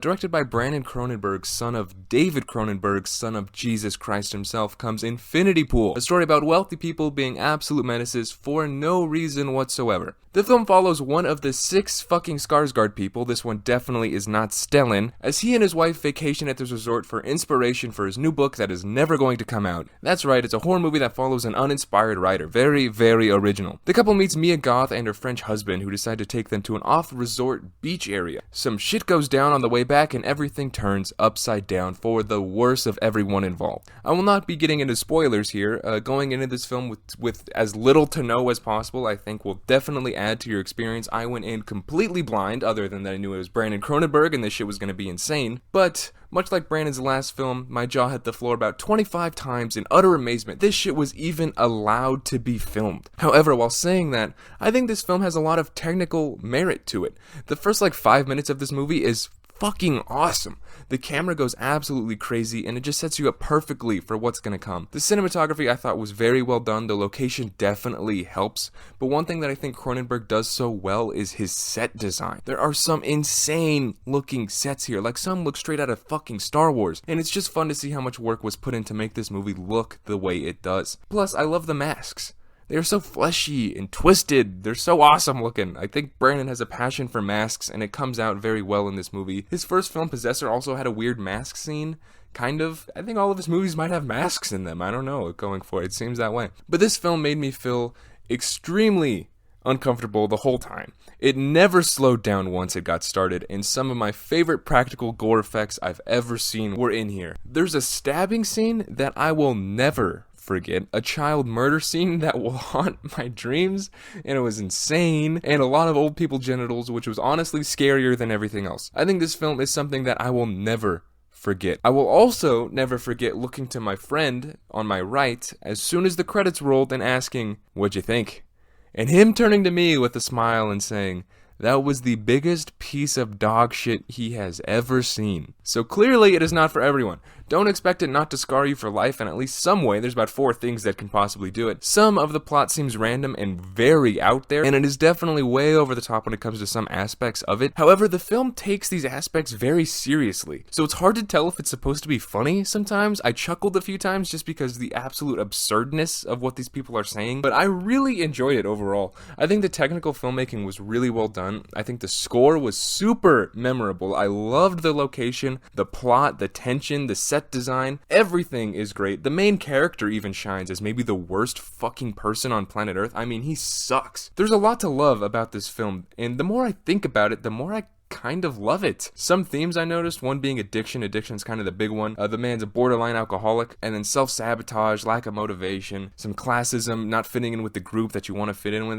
Directed by Brandon Cronenberg, son of David Cronenberg, son of Jesus Christ himself, comes Infinity Pool, a story about wealthy people being absolute menaces for no reason whatsoever. The film follows one of the 6 fucking Skarsgård people, this one definitely is not Stellan, as he and his wife vacation at this resort for inspiration for his new book that is never going to come out. That's right, it's a horror movie that follows an uninspired writer. Very, very original. The couple meets Mia Goth and her French husband, who decide to take them to an off-resort beach area. Some shit goes down on the way back and everything turns upside down for the worst of everyone involved. I will not be getting into spoilers here. Going into this film with as little to know as possible, I think will definitely add to your experience. I went in completely blind, other than that I knew it was Brandon Cronenberg and this shit was going to be insane. But much like Brandon's last film, my jaw hit the floor about 25 times in utter amazement. This shit was even allowed to be filmed. However, while saying that, I think this film has a lot of technical merit to it. The first 5 minutes of this movie is fucking awesome. The camera goes absolutely crazy and it just sets you up perfectly for what's gonna come. The cinematography I thought was very well done. The location definitely helps, but one thing that I think Cronenberg does so well is his set design. There are some insane looking sets here, some look straight out of fucking Star Wars, and it's just fun to see how much work was put in to make this movie look the way it does. Plus, I love the masks. They are so fleshy and twisted. They're so awesome looking. I think Brandon has a passion for masks, and it comes out very well in this movie. His first film, Possessor, also had a weird mask scene. Kind of. I think all of his movies might have masks in them. I don't know, going for it. It seems that way. But this film made me feel extremely uncomfortable the whole time. It never slowed down once it got started, and some of my favorite practical gore effects I've ever seen were in here. There's a stabbing scene that I will never forget, a child murder scene that will haunt my dreams, and it was insane, and a lot of old people genitals, which was honestly scarier than everything else. I think this film is something that I will never forget. I will also never forget looking to my friend on my right as soon as the credits rolled and asking, "What'd you think?" And him turning to me with a smile and saying, "That was the biggest piece of dog shit he has ever seen." So clearly it is not for everyone. Don't expect it not to scar you for life in at least some way. There's about 4 things that can possibly do it. Some of the plot seems random and very out there, and it is definitely way over the top when it comes to some aspects of it. However, the film takes these aspects very seriously, so it's hard to tell if it's supposed to be funny sometimes. I chuckled a few times just because of the absolute absurdness of what these people are saying, but I really enjoyed it overall. I think the technical filmmaking was really well done. I think the score was super memorable. I loved the location, the plot, the tension, the set design. Everything is great. The main character even shines as maybe the worst fucking person on planet Earth. I mean, he sucks. There's a lot to love about this film, and the more I think about it, the more I kind of love it. Some themes I noticed, one being addiction. Addiction is kind of the big one. The man's a borderline alcoholic, and then self-sabotage, lack of motivation, some classism, not fitting in with the group that you want to fit in with.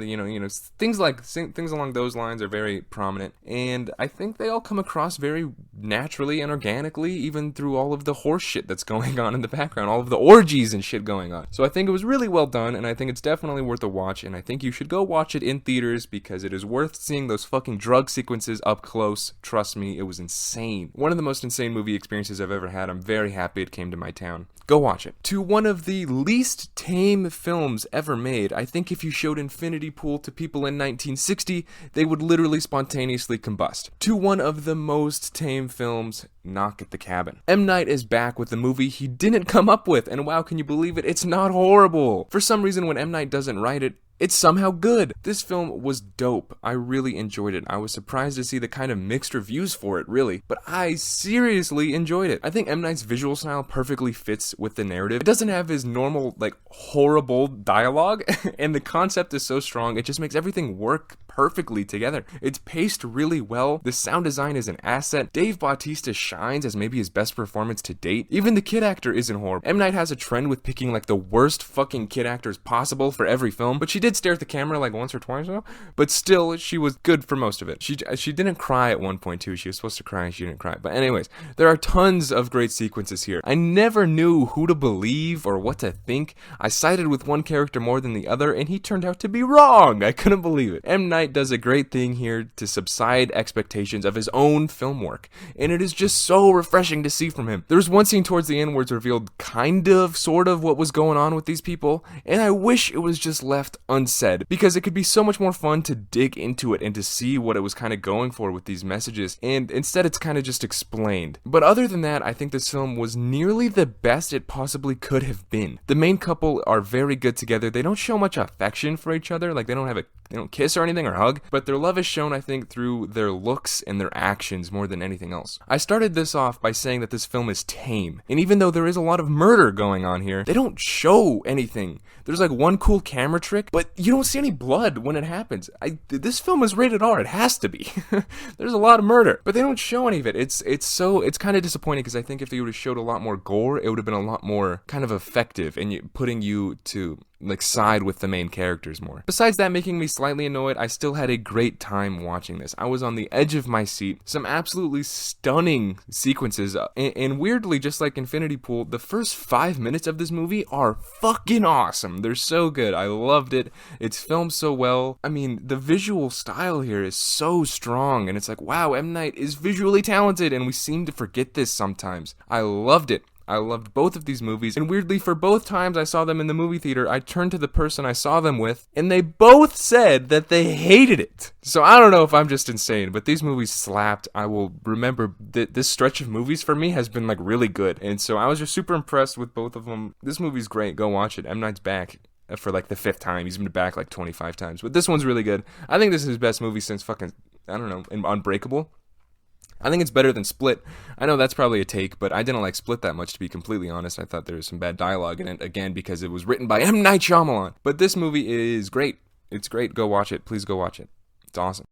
Things along those lines are very prominent, and I think they all come across very naturally and organically, even through all of the horse shit that's going on in the background, all of the orgies and shit going on. So I think it was really well done, and I think it's definitely worth a watch, and I think you should go watch it in theaters because it is worth seeing those fucking drug sequences up close. Trust me, it was insane. One of the most insane movie experiences I've ever had. I'm very happy it came to my town. Go watch it. To one of the least tame films ever made, I think if you showed Infinity Pool to people in 1960, they would literally spontaneously combust. To one of the most tame films, Knock at the Cabin. M. Night is back with the movie he didn't come up with, and wow, can you believe it? It's not horrible. For some reason, when M. Night doesn't write it, it's somehow good. This film was dope. I really enjoyed it. I was surprised to see the kind of mixed reviews for it, really. But I seriously enjoyed it. I think M. Night's visual style perfectly fits with the narrative. It doesn't have his normal, horrible dialogue, and the concept is so strong, it just makes everything work perfectly together. It's paced really well. The sound design is an asset. Dave Bautista shines as maybe his best performance to date. Even the kid actor isn't horrible. M. Night has a trend with picking the worst fucking kid actors possible for every film, but she did stare at the camera once or twice, but still, she was good for most of it. She didn't cry at one point too. She was supposed to cry and she didn't cry. But anyways, there are tons of great sequences here. I never knew who to believe or what to think. I sided with one character more than the other, and he turned out to be wrong. I couldn't believe it. M. Night does a great thing here to subside expectations of his own film work, and it is just so refreshing to see from him. There's one scene towards the end where it's revealed kind of, sort of what was going on with these people, and I wish it was just left unsaid, because it could be so much more fun to dig into it and to see what it was kind of going for with these messages, and instead it's kind of just explained. But other than that, I think this film was nearly the best it possibly could have been. The main couple are very good together. They don't show much affection for each other, like they don't kiss or anything or hug, but their love is shown, I think, through their looks and their actions more than anything else. I started this off by saying that this film is tame, and even though there is a lot of murder going on here, they don't show anything. There's like one cool camera trick, but you don't see any blood when it happens. This film is rated R, it has to be. There's a lot of murder, but they don't show any of it. It's kind of disappointing, because I think if they would have showed a lot more gore, it would have been a lot more kind of effective in putting you to like side with the main characters more. Besides that making me slightly annoyed, I still had a great time watching this. I was on the edge of my seat. Some absolutely stunning sequences, and weirdly, just like Infinity Pool, the first 5 minutes of this movie are fucking awesome. They're so good. I loved it. It's filmed so well. I mean, the visual style here is so strong, and it's like, wow, M. Night is visually talented, and we seem to forget this sometimes. I loved it. I loved both of these movies, and weirdly, for both times I saw them in the movie theater, I turned to the person I saw them with, and they both said that they hated it. So I don't know if I'm just insane, but these movies slapped. I will remember that this stretch of movies for me has been like really good, and so I was just super impressed with both of them. This movie's great. Go watch it. M. Night's back for like the 5th time. He's been back like 25 times, but this one's really good. I think this is his best movie since fucking, I don't know, Unbreakable. I think it's better than Split. I know that's probably a take, but I didn't like Split that much, to be completely honest. I thought there was some bad dialogue in it, again, because it was written by M. Night Shyamalan. But this movie is great. It's great. Go watch it. Please go watch it. It's awesome.